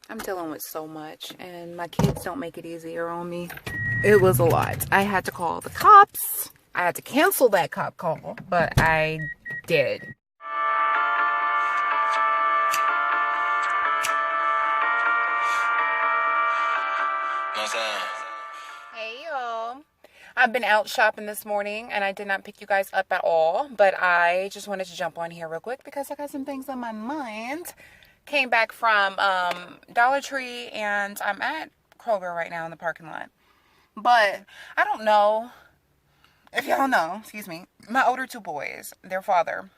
I'm dealing with so much, and my kids don't make it easier on me. It was a lot. I had to call the cops. I had to cancel that cop call, but I did. Hey, y'all. I've been out shopping this morning, and I did not pick you guys up at all, but I just wanted to jump on here real quick because I got some things on my mind. Came back from Dollar Tree, and I'm at Kroger right now in the parking lot. But I don't know if y'all know, excuse me, my older two boys, their father.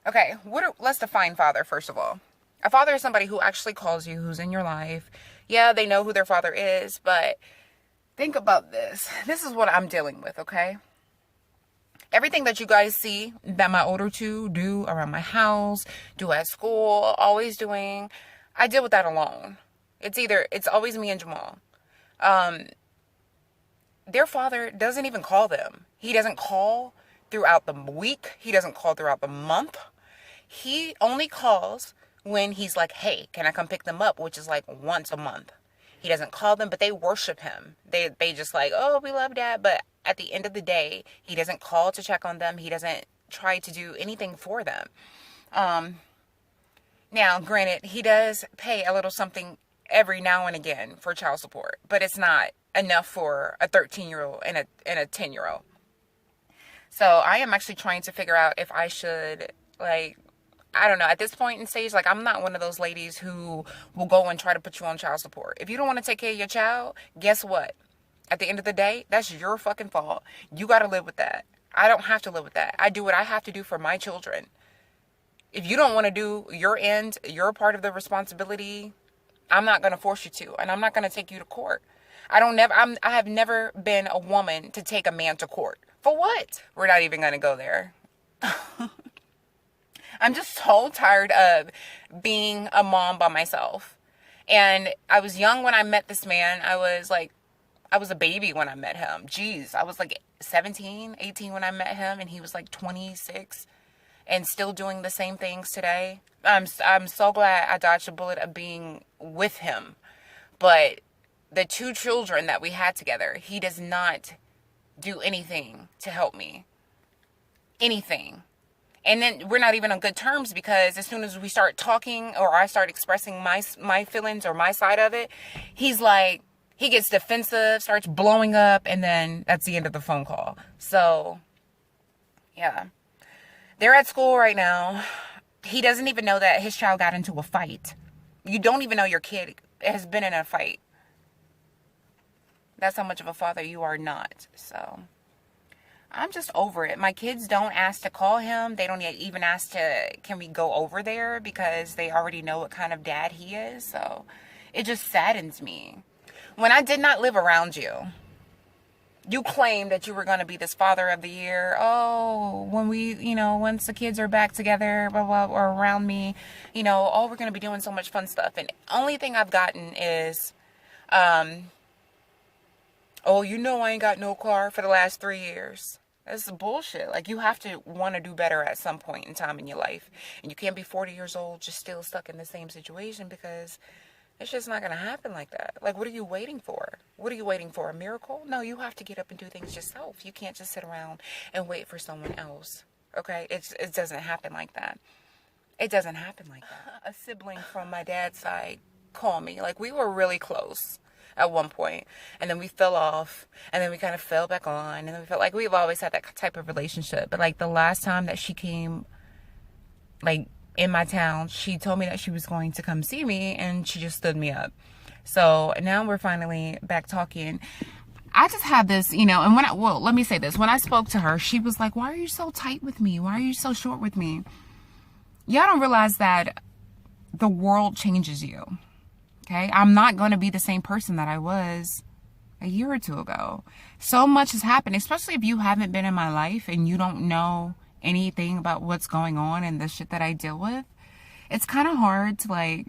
Okay, let's define father first of all. A father is somebody who actually calls you, who's in your life. Yeah, they know who their father is, but think about this. This is what I'm dealing with, okay? Everything that you guys see that my older two do around my house, do at school, always doing, I deal with that alone. It's always me and Jamal. Their father doesn't even call them. He doesn't call throughout the week. He doesn't call throughout the month. He only calls when he's like, hey, can I come pick them up? Which is like once a month. He doesn't call them, but they worship him. They just like, oh, we love Dad. But at the end of the day, he doesn't call to check on them. He doesn't try to do anything for them. Now, granted, he does pay a little something every now and again for child support, but it's not enough for a 13-year-old and a 10-year-old. So I am actually trying to figure out if I should, like, I don't know, at this point in stage, like, I'm not one of those ladies who will go and try to put you on child support. If you don't want to take care of your child, guess what? At the end of the day, that's your fucking fault. You got to live with that. I don't have to live with that. I do what I have to do for my children. If you don't want to do your end, your part of the responsibility, I'm not going to force you to, and I'm not going to take you to court. I have never been a woman to take a man to court. For what? We're not even going to go there. I'm just so tired of being a mom by myself. And I was young when I met this man. I was a baby when I met him. Jeez, I was like 17, 18 when I met him, and he was like 26 and still doing the same things today. I'm so glad I dodged a bullet of being with him. But the two children that we had together, he does not do anything to help me. Anything. And then we're not even on good terms because as soon as we start talking or I start expressing my feelings or my side of it, he's like, he gets defensive, starts blowing up, and then that's the end of the phone call. So, yeah. They're at school right now. He doesn't even know that his child got into a fight. You don't even know your kid has been in a fight. That's how much of a father you are not. So I'm just over it. My kids don't ask to call him. They don't even ask can we go over there because they already know what kind of dad he is. So it just saddens me. When I did not live around you, you claimed that you were going to be this father of the year. Oh, when once the kids are back together, blah, blah, or around me, we're going to be doing so much fun stuff. And the only thing I've gotten is, oh, I ain't got no car for the last 3 years. That's bullshit. Like, you have to want to do better at some point in time in your life. And you can't be 40 years old just still stuck in the same situation because it's just not going to happen like that. Like, what are you waiting for? What are you waiting for? A miracle? No, you have to get up and do things yourself. You can't just sit around and wait for someone else. Okay? It doesn't happen like that. It doesn't happen like that. A sibling from my dad's side called me. Like, we were really close at one point, and then we fell off, and then we kind of fell back on, and then we felt like we've always had that type of relationship. But like the last time that she came, like, in my town, she told me that she was going to come see me, and she just stood me up. So now we're finally back talking. I just had this, and let me say this. When I spoke to her, she was like, why are you so tight with me? Why are you so short with me? Y'all don't realize that the world changes you. Okay? I'm not going to be the same person that I was a year or two ago. So much has happened, especially if you haven't been in my life and you don't know anything about what's going on and the shit that I deal with. It's kind of hard to, like,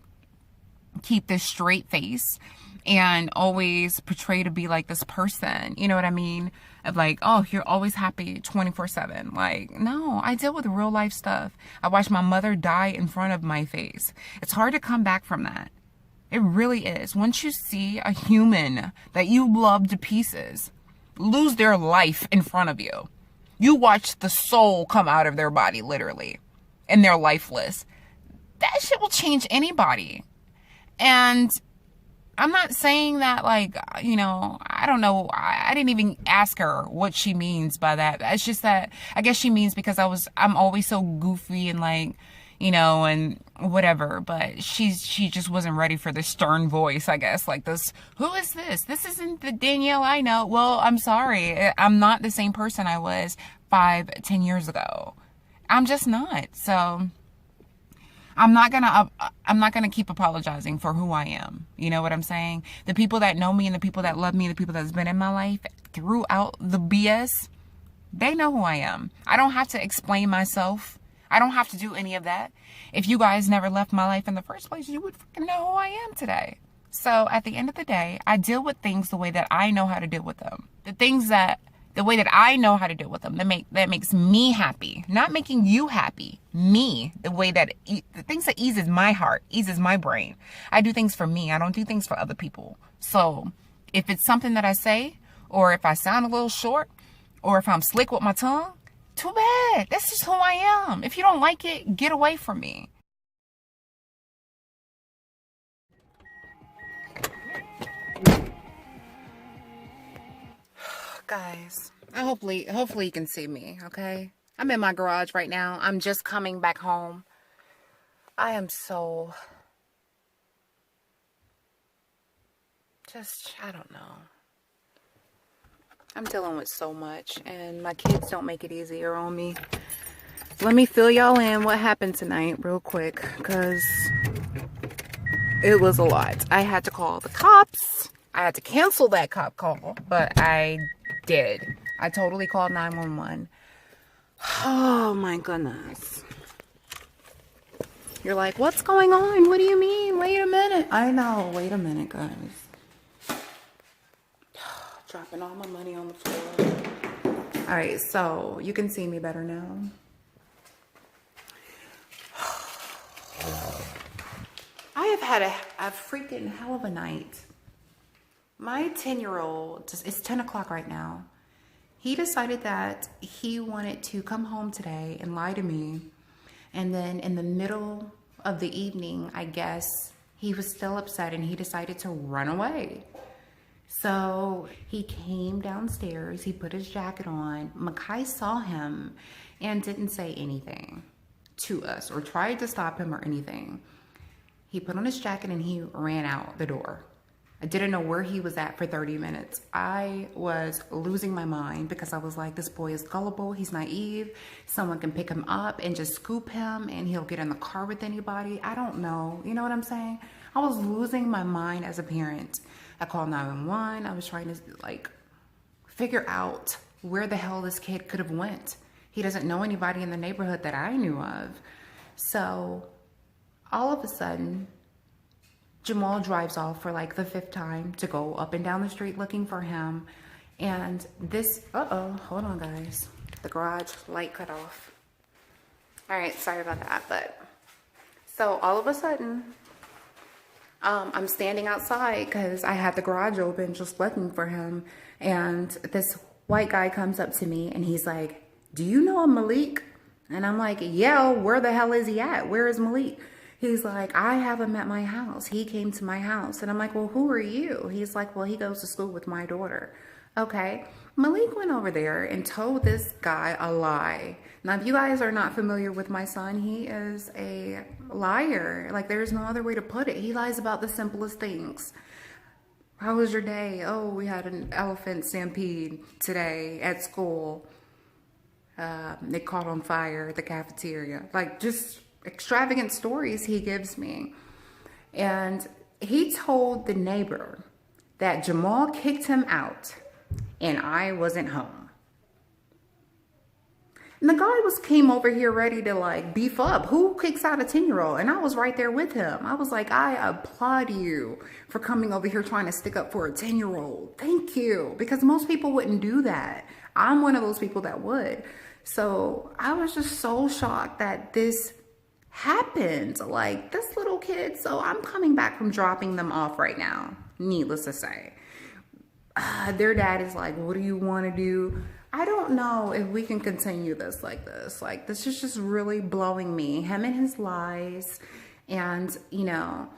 keep this straight face and always portray to be like this person, you know what I mean? Of like, oh, you're always happy 24/7. Like, no, I deal with real life stuff. I watched my mother die in front of my face. It's hard to come back from that. It really is. Once you see a human that you love to pieces lose their life in front of you, you watch the soul come out of their body, literally, and they're lifeless. That shit will change anybody. And I'm not saying that, like, you know, I don't know. I didn't even ask her what she means by that. It's just that I guess she means because I'm always so goofy and like, you know, and whatever. But she just wasn't ready for the stern voice, I guess. Like this, who is this? This isn't the Danielle I know. Well, I'm sorry. I'm not the same person I was 5-10 years ago. I'm just not. So I'm not gonna keep apologizing for who I am. You know what I'm saying? The people that know me and the people that love me, the people that's been in my life throughout the BS, they know who I am. I don't have to explain myself. I don't have to do any of that. If you guys never left my life in the first place, you would freaking know who I am today. So at the end of the day, I deal with things the way that I know how to deal with them. The way that I know how to deal with them, that makes me happy, not making you happy. Me, the things that eases my heart, eases my brain. I do things for me. I don't do things for other people. So if it's something that I say, or if I sound a little short, or if I'm slick with my tongue, too bad. That's just who I am. If you don't like it, get away from me. Guys, hopefully you can see me, okay? I'm in my garage right now. I'm just coming back home. I am so I don't know. I'm dealing with so much, and my kids don't make it easier on me. Let me fill y'all in what happened tonight real quick, because it was a lot. I had to call the cops. I had to cancel that cop call, but I did. I totally called 911. Oh my goodness. You're like, what's going on? What do you mean? Wait a minute. I know. Wait a minute, guys. Dropping all my money on the floor. All right, so you can see me better now. I have had a freaking hell of a night. My 10-year-old, it's 10 o'clock right now. He decided that he wanted to come home today and lie to me. And then in the middle of the evening, I guess, he was still upset and he decided to run away. So he came downstairs, he put his jacket on. Makai saw him and didn't say anything to us or tried to stop him or anything. He put on his jacket and he ran out the door. I didn't know where he was at for 30 minutes. I was losing my mind because I was like, this boy is gullible. He's naive. Someone can pick him up and just scoop him and he'll get in the car with anybody. I don't know. You know what I'm saying? I was losing my mind as a parent. I called 911. I was trying to like figure out where the hell this kid could have went. He doesn't know anybody in the neighborhood that I knew of. So all of a sudden, Jamal drives off for like the 5th time to go up and down the street looking for him. And this, hold on guys. The garage light cut off. All right, sorry about that. But so all of a sudden, I'm standing outside because I had the garage open just looking for him. And this white guy comes up to me and he's like, do you know a Malik? And I'm like, yeah, where the hell is he at? Where is Malik? He's like, I have him at my house. He came to my house. And I'm like, well, who are you? He's like, well, he goes to school with my daughter. Okay. Malik went over there and told this guy a lie. Now, if you guys are not familiar with my son, he is a liar. Like, there's no other way to put it. He lies about the simplest things. How was your day? Oh, we had an elephant stampede today at school. They caught on fire at the cafeteria. Like, just extravagant stories he gives me. And he told the neighbor that Jamal kicked him out and I wasn't home. And the guy came over here ready to like beef up. Who kicks out a 10-year-old? And I was right there with him. I was like, I applaud you for coming over here trying to stick up for a 10-year-old. Thank you. Because most people wouldn't do that. I'm one of those people that would. So I was just so shocked that this happened. Like this little kid. So I'm coming back from dropping them off right now. Needless to say. Their dad is like, what do you want to do? I don't know if we can continue this like this. Like, this is just really blowing me. Him and his lies. And, you know,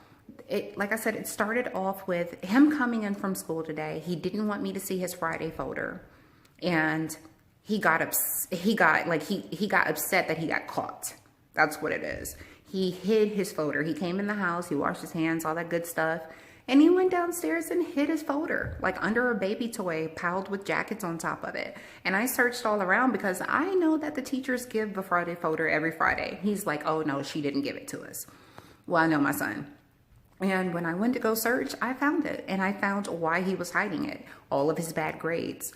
like I said, it started off with him coming in from school today. He didn't want me to see his Friday folder. And he got upset that he got caught. That's what it is. He hid his folder. He came in the house. He washed his hands, all that good stuff. And he went downstairs and hid his folder, like under a baby toy piled with jackets on top of it. And I searched all around because I know that the teachers give the Friday folder every Friday. He's like, oh no, she didn't give it to us. Well, I know my son. And when I went to go search, I found it. And I found why he was hiding it. All of his bad grades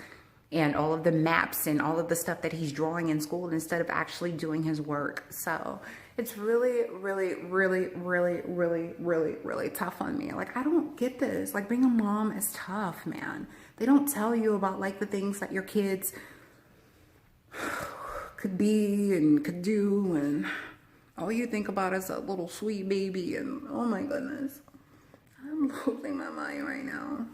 and all of the maps and all of the stuff that he's drawing in school instead of actually doing his work. So it's really, really, really, really, really, really, really tough on me. Like, I don't get this. Like, being a mom is tough, man. They don't tell you about, like, the things that your kids could be and could do. And all you think about is a little sweet baby. And, oh, my goodness. I'm losing my mind right now.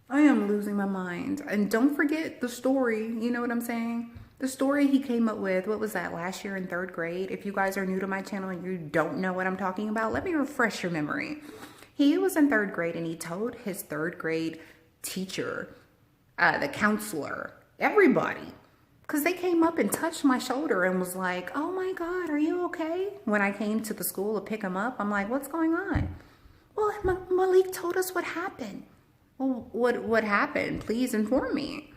I am losing my mind. And don't forget the story. You know what I'm saying? The story he came up with, what was that, last year in 3rd grade? If you guys are new to my channel and you don't know what I'm talking about, let me refresh your memory. He was in 3rd grade and he told his 3rd grade teacher, the counselor, everybody, because they came up and touched my shoulder and was like, oh my God, are you okay? When I came to the school to pick him up, I'm like, what's going on? Well, Malik told us what happened. Well, what happened? Please inform me.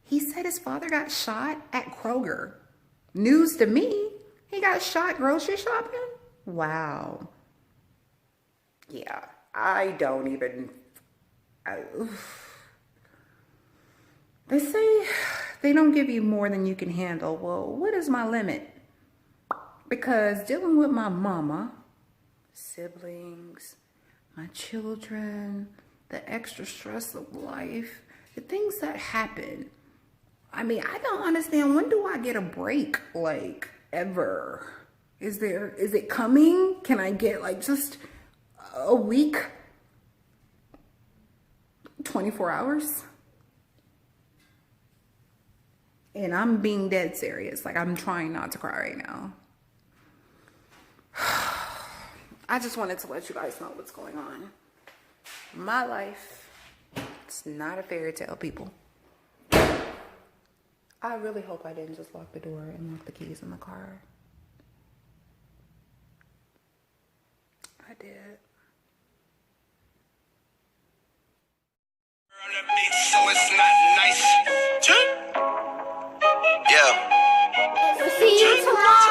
He said his father got shot at Kroger. News to me. He got shot grocery shopping? Wow. Yeah, I don't even... They say they don't give you more than you can handle. Well, what is my limit? Because dealing with my mama, siblings, my children, the extra stress of life, the things that happen. I mean, I don't understand. When do I get a break? Like, ever? Is it coming? Can I get like just a week? 24 hours? And I'm being dead serious. Like, I'm trying not to cry right now. I just wanted to let you guys know what's going on. My life, it's not a fairy tale, people. I really hope I didn't just lock the door and lock the keys in the car. I did. So it's not nice. Yeah. We'll see you tomorrow.